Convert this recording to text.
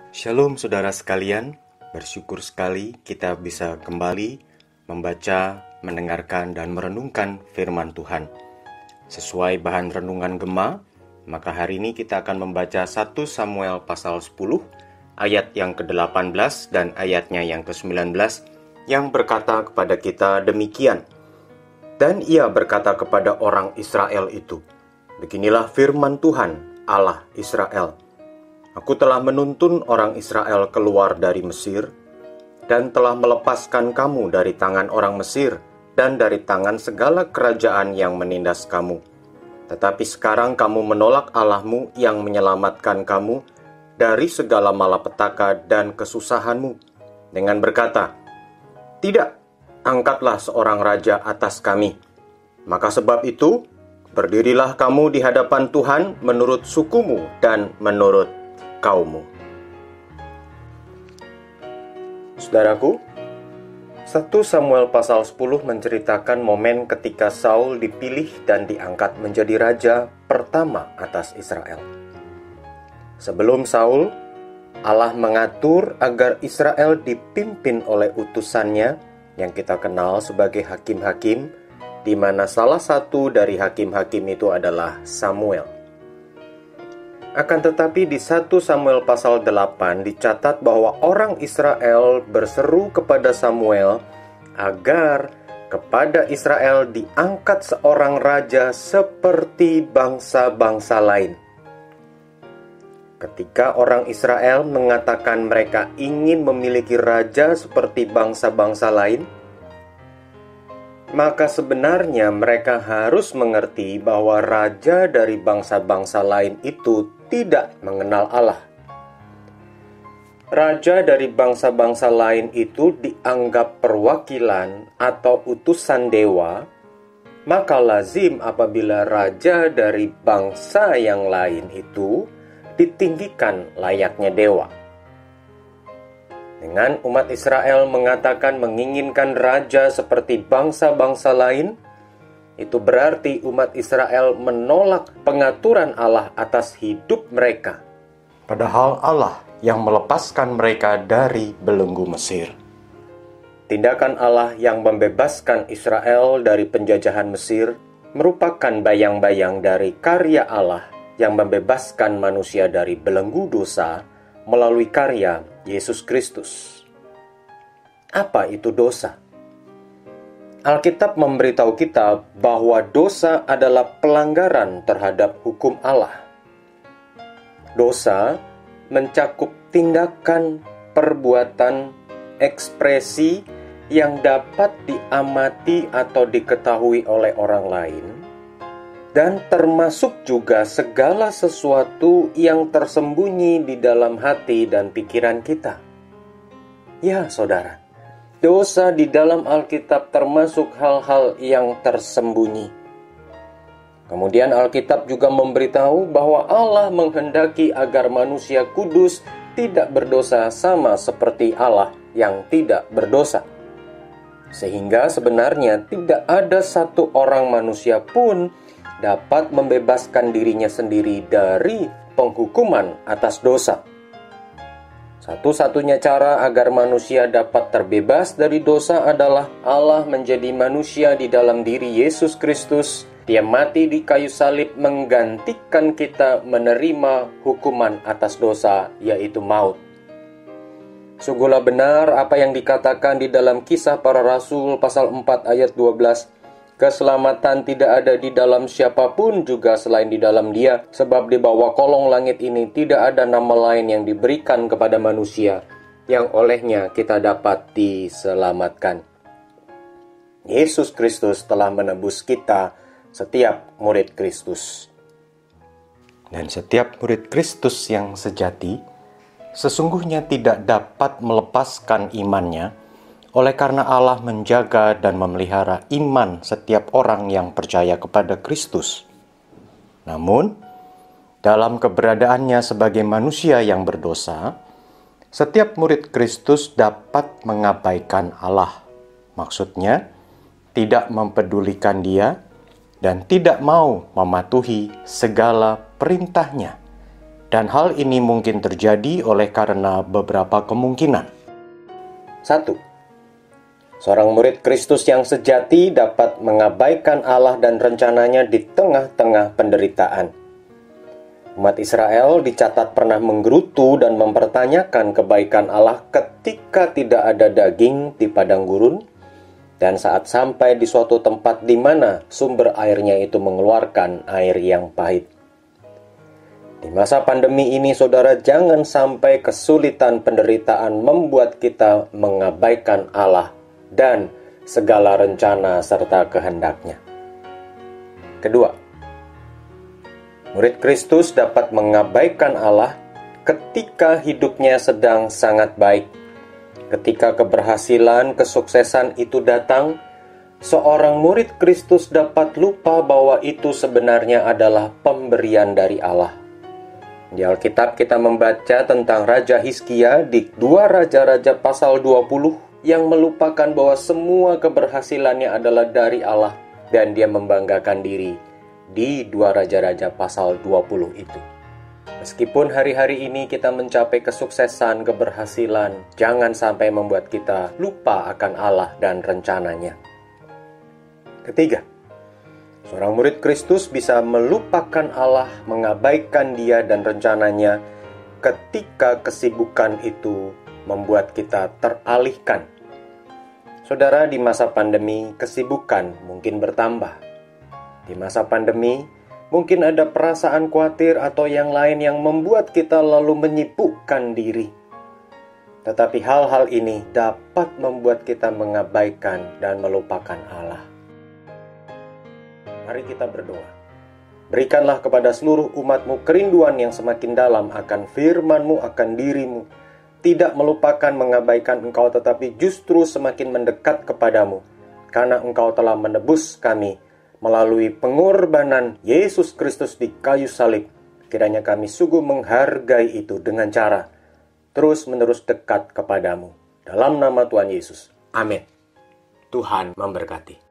Shalom saudara sekalian, bersyukur sekali kita bisa kembali membaca, mendengarkan, dan merenungkan firman Tuhan. Sesuai bahan renungan Gema, maka hari ini kita akan membaca 1 Samuel pasal 10, ayat yang ke-18 dan ayatnya yang ke-19, yang berkata kepada kita demikian. Dan ia berkata kepada orang Israel itu, beginilah firman Tuhan, Allah Israel. Aku telah menuntun orang Israel keluar dari Mesir, dan telah melepaskan kamu dari tangan orang Mesir, dan dari tangan segala kerajaan yang menindas kamu. Tetapi sekarang kamu menolak Allahmu yang menyelamatkan kamu dari segala malapetaka dan kesusahanmu, dengan berkata, tidak, angkatlah seorang raja atas kami. Maka sebab itu, berdirilah kamu di hadapan Tuhan menurut sukumu dan menurut kaummu. Saudaraku, 1 Samuel pasal 10 menceritakan momen ketika Saul dipilih dan diangkat menjadi raja pertama atas Israel. Sebelum Saul, Allah mengatur agar Israel dipimpin oleh utusannya yang kita kenal sebagai hakim-hakim, di mana salah satu dari hakim-hakim itu adalah Samuel. Akan tetapi di 1 Samuel pasal 8 dicatat bahwa orang Israel berseru kepada Samuel agar kepada Israel diangkat seorang raja seperti bangsa-bangsa lain. Ketika orang Israel mengatakan mereka ingin memiliki raja seperti bangsa-bangsa lain, maka sebenarnya mereka harus mengerti bahwa raja dari bangsa-bangsa lain itu tidak mengenal Allah. Raja dari bangsa-bangsa lain itu dianggap perwakilan atau utusan dewa, maka lazim apabila raja dari bangsa yang lain itu ditinggikan layaknya dewa. Dengan umat Israel mengatakan menginginkan raja seperti bangsa-bangsa lain, itu berarti umat Israel menolak pengaturan Allah atas hidup mereka. Padahal Allah yang melepaskan mereka dari belenggu Mesir. Tindakan Allah yang membebaskan Israel dari penjajahan Mesir merupakan bayang-bayang dari karya Allah yang membebaskan manusia dari belenggu dosa melalui karya Yesus Kristus. Apa itu dosa? Alkitab memberitahu kita bahwa dosa adalah pelanggaran terhadap hukum Allah. Dosa mencakup tindakan, perbuatan, ekspresi yang dapat diamati atau diketahui oleh orang lain, dan termasuk juga segala sesuatu yang tersembunyi di dalam hati dan pikiran kita. Ya, saudara, dosa di dalam Alkitab termasuk hal-hal yang tersembunyi. Kemudian Alkitab juga memberitahu bahwa Allah menghendaki agar manusia kudus tidak berdosa sama seperti Allah yang tidak berdosa. Sehingga sebenarnya tidak ada satu orang manusia pun dapat membebaskan dirinya sendiri dari penghukuman atas dosa. Satu-satunya cara agar manusia dapat terbebas dari dosa adalah Allah menjadi manusia di dalam diri Yesus Kristus. Dia mati di kayu salib menggantikan kita menerima hukuman atas dosa, yaitu maut. Sungguhlah benar apa yang dikatakan di dalam Kisah Para Rasul pasal 4 ayat 12. Keselamatan tidak ada di dalam siapapun juga selain di dalam Dia, sebab di bawah kolong langit ini tidak ada nama lain yang diberikan kepada manusia, yang olehnya kita dapat diselamatkan. Yesus Kristus telah menebus kita, setiap murid Kristus. Dan setiap murid Kristus yang sejati, sesungguhnya tidak dapat melepaskan imannya, oleh karena Allah menjaga dan memelihara iman setiap orang yang percaya kepada Kristus. Namun, dalam keberadaannya sebagai manusia yang berdosa, setiap murid Kristus dapat mengabaikan Allah. Maksudnya, tidak mempedulikan Dia dan tidak mau mematuhi segala perintahnya. Dan hal ini mungkin terjadi oleh karena beberapa kemungkinan. 1. Seorang murid Kristus yang sejati dapat mengabaikan Allah dan rencananya di tengah-tengah penderitaan. Umat Israel dicatat pernah menggerutu dan mempertanyakan kebaikan Allah ketika tidak ada daging di padang gurun, dan saat sampai di suatu tempat di mana sumber airnya itu mengeluarkan air yang pahit. Di masa pandemi ini, saudara, jangan sampai kesulitan penderitaan membuat kita mengabaikan Allah dan segala rencana serta kehendaknya. Kedua, murid Kristus dapat mengabaikan Allah ketika hidupnya sedang sangat baik. Ketika keberhasilan, kesuksesan itu datang, seorang murid Kristus dapat lupa bahwa itu sebenarnya adalah pemberian dari Allah. Di Alkitab kita membaca tentang Raja Hizkia di 2 Raja-Raja pasal 20 yang melupakan bahwa semua keberhasilannya adalah dari Allah dan dia membanggakan diri di 2 Raja-Raja pasal 20 itu. Meskipun hari-hari ini kita mencapai kesuksesan, keberhasilan, jangan sampai membuat kita lupa akan Allah dan rencananya. Ketiga, seorang murid Kristus bisa melupakan Allah, mengabaikan Dia dan rencananya ketika kesibukan itu membuat kita teralihkan. Saudara, di masa pandemi, kesibukan mungkin bertambah. Di masa pandemi, mungkin ada perasaan khawatir atau yang lain yang membuat kita lalu menyibukkan diri. Tetapi hal-hal ini dapat membuat kita mengabaikan dan melupakan Allah. Mari kita berdoa. Berikanlah kepada seluruh umat-Mu kerinduan yang semakin dalam akan firman-Mu, akan diri-Mu. Tidak melupakan mengabaikan Engkau, tetapi justru semakin mendekat kepadamu. Karena Engkau telah menebus kami melalui pengorbanan Yesus Kristus di kayu salib. Kiranya kami sungguh menghargai itu dengan cara terus-menerus dekat kepadamu. Dalam nama Tuhan Yesus. Amin. Tuhan memberkati.